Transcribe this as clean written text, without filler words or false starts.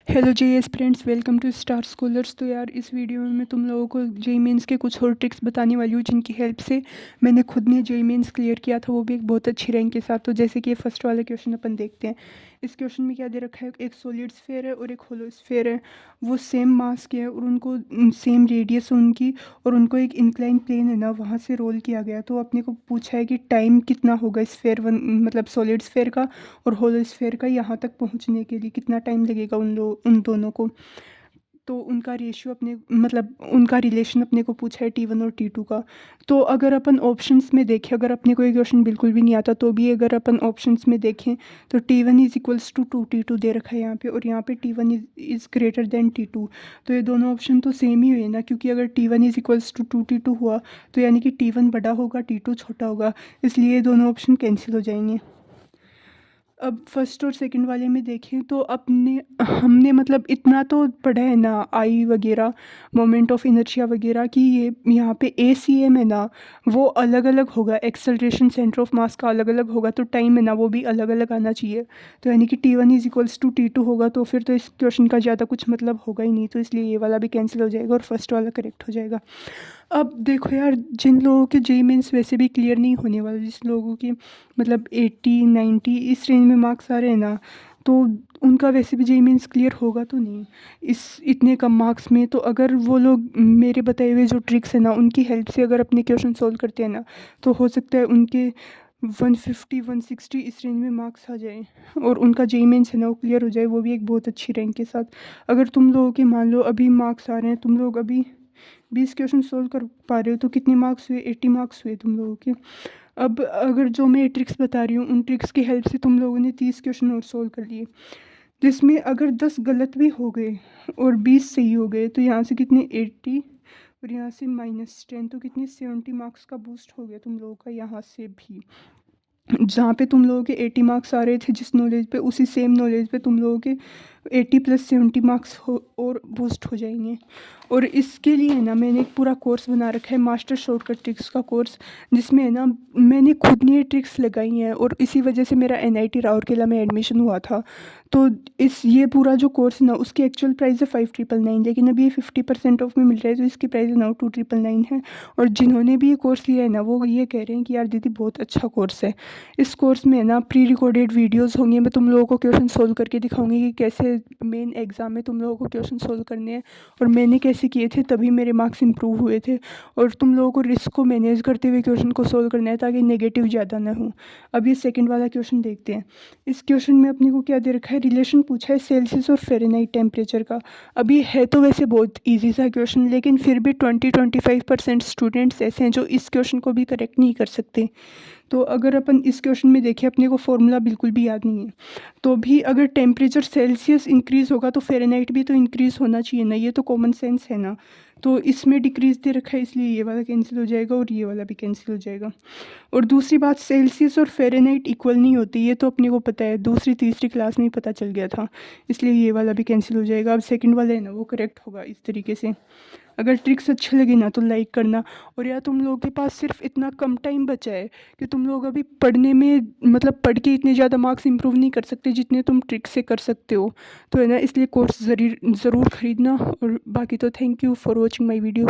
Hello JS friends, welcome to star scholars. तो यार इस वीडियो में मैं तुम लोगों को जेई मेंस के कुछ और ट्रिक्स बताने वाली हूँ जिनकी हेल्प से मैंने खुद ने जेई मेंस क्लियर किया था, वो भी एक बहुत अच्छी रैंक के साथ। तो जैसे कि ये फर्स्ट वाला क्वेश्चन अपन देखते हैं। इस क्वेश्चन में क्या दे रखा है, एक सॉलिड स्फेयर है और एक होलो स्फेयर है। वो सेम मास के हैं और उनको सेम रेडियस है उनकी, और उनको एक इंक्लाइन प्लेन है ना वहाँ से रोल किया गया। तो अपने को पूछा है कि टाइम कितना होगा स्फेयर वन मतलब सॉलिड स्फेयर का और होलो स्फेयर का यहाँ तक पहुँचने के लिए कितना टाइम लगेगा उन दोनों को। तो उनका रेशियो अपने मतलब उनका रिलेशन अपने को पूछा है T1 और T2 का। तो अगर अपन ऑप्शंस में देखें, अगर अपने को ये क्वेश्चन बिल्कुल भी नहीं आता तो भी अगर अपन ऑप्शंस में देखें तो T1 is equals to 2T2 दे रखा है यहाँ पे, और यहाँ पे T1 is greater than T2। तो ये दोनों ऑप्शन तो सेम ही हुए ना, क्योंकि अगर T1 is equals to 2T2 हुआ तो यानी कि T1 बड़ा होगा, T2 छोटा होगा, इसलिए ये दोनों ऑप्शन कैंसिल हो जाएंगे। अब फर्स्ट और सेकंड वाले में देखें तो अपने हमने मतलब इतना तो पढ़ा है ना, आई वगैरह, मोमेंट ऑफ इनर्शिया वगैरह, कि ये यहाँ पे ACM है ना वो अलग अलग होगा, एक्सेलरेशन सेंटर ऑफ मास का अलग अलग होगा, तो टाइम है ना वो भी अलग अलग आना चाहिए। तो यानी कि T1 is equals to T2 होगा, तो फिर तो इस क्वेश्चन का ज़्यादा कुछ मतलब होगा ही नहीं, तो इसलिए ये वाला भी कैंसिल हो जाएगा और फर्स्ट वाला करेक्ट हो जाएगा। अब देखो यार, जिन लोगों के जेई मेंस वैसे भी क्लियर नहीं होने वाले, जिस लोगों की मतलब 80 90 इस रेंज में मार्क्स आ रहे हैं ना, तो उनका वैसे भी जेई मेंस क्लियर होगा तो नहीं इस इतने कम मार्क्स में। तो अगर वो लोग मेरे बताए हुए जो ट्रिक्स है ना उनकी हेल्प से अगर अपने क्वेश्चन सोल्व करते हैं ना, तो हो सकता है उनके 150 160 इस रेंज में मार्क्स आ जाए और उनका जेई मेंस है ना वो क्लियर हो जाए, वो भी एक बहुत अच्छी रैंक के साथ। अगर तुम लोगों के मान लो अभी मार्क्स आ रहे हैं, तुम लोग अभी 20 क्वेश्चन सोल्व कर पा रहे हो, तो कितने मार्क्स हुए, 80 मार्क्स हुए तुम लोगों के। अब अगर जो मैं ट्रिक्स बता रही हूँ उन ट्रिक्स की हेल्प से तुम लोगों ने 30 क्वेश्चन और सोल्व कर लिए, जिसमें अगर 10 गलत भी हो गए और 20 सही हो गए तो यहाँ से कितने 80 और यहाँ से -10, तो कितने 70 मार्क्स का बूस्ट हो गया तुम लोगों का यहाँ से भी। जहाँ पे तुम लोगों के 80 मार्क्स आ रहे थे जिस नॉलेज पे, उसी सेम नॉलेज पे तुम लोगों के 80 + 70 मार्क्स हो और बूस्ट हो जाएंगे। और इसके लिए है ना मैंने एक पूरा कोर्स बना रखा है, मास्टर शॉर्टकट ट्रिक्स का कोर्स, जिसमें है ना मैंने खुद ने ये ट्रिक्स लगाई हैं और इसी वजह से मेरा NIT राउरकेला में एडमिशन हुआ था। तो इस ये पूरा जो कोर्स है ना उसकी एक्चुअल प्राइस है 5999, लेकिन अभी ये 50% ऑफ में मिल रहा है, तो इसकी प्राइस ना 2999 है। और जिन्होंने भी ये कोर्स लिया है ना वो ये कह रहे हैं कि यार दीदी बहुत अच्छा कोर्स है। इस कोर्स में ना प्री रिकॉर्डेड वीडियोस होंगे, मैं तुम लोगों को क्वेश्चन सोल्व करके दिखाऊंगी कि कैसे मेन एग्जाम में तुम लोगों को क्वेश्चन सोल्व करने हैं और मैंने कैसे किए थे, तभी मेरे मार्क्स इंप्रूव हुए थे। और तुम लोगों को रिस्क को मैनेज करते हुए क्वेश्चन को सोल्व करना है ताकि नेगेटिव ज़्यादा ना हो। अब ये सेकंड वाला क्वेश्चन देखते हैं। इस क्वेश्चन में अपने को क्या दे रखा है, रिलेशन पूछा है सेल्सियस और फ़ारेनहाइट टेम्परेचर का। अभी है तो वैसे बहुत ईजी सा क्वेश्चन, लेकिन फिर भी 20-25% स्टूडेंट्स ऐसे हैं जो इस क्वेश्चन को भी करेक्ट नहीं कर सकते। तो अगर अपन इस क्वेश्चन में देखें, अपने को फॉर्मूला बिल्कुल भी याद नहीं है, तो भी अगर टेम्परेचर सेल्सियस इंक्रीज़ होगा तो फ़ारेनहाइट भी तो इंक्रीज़ होना चाहिए ना, ये तो कॉमन सेंस है ना। तो इसमें डिक्रीज़ दे रखा है, इसलिए ये वाला कैंसिल हो जाएगा और ये वाला भी कैंसिल हो जाएगा। और दूसरी बात, सेल्सियस और फ़ारेनहाइट इक्वल नहीं होती, ये तो अपने को पता है, दूसरी तीसरी क्लास में ही पता चल गया था, इसलिए ये वाला भी कैंसिल हो जाएगा। अब सेकंड वाला है ना वो करेक्ट होगा इस तरीके से। अगर ट्रिक्स अच्छे लगे ना तो लाइक करना। और यार तुम लोगों के पास सिर्फ इतना कम टाइम बचा है कि तुम लोग अभी पढ़ने में मतलब पढ़ के इतने ज़्यादा मार्क्स इंप्रूव नहीं कर सकते जितने तुम ट्रिक से कर सकते हो। तो है ना, इसलिए कोर्स ज़रूर ख़रीदना। और बाकी तो thank you for watching my video.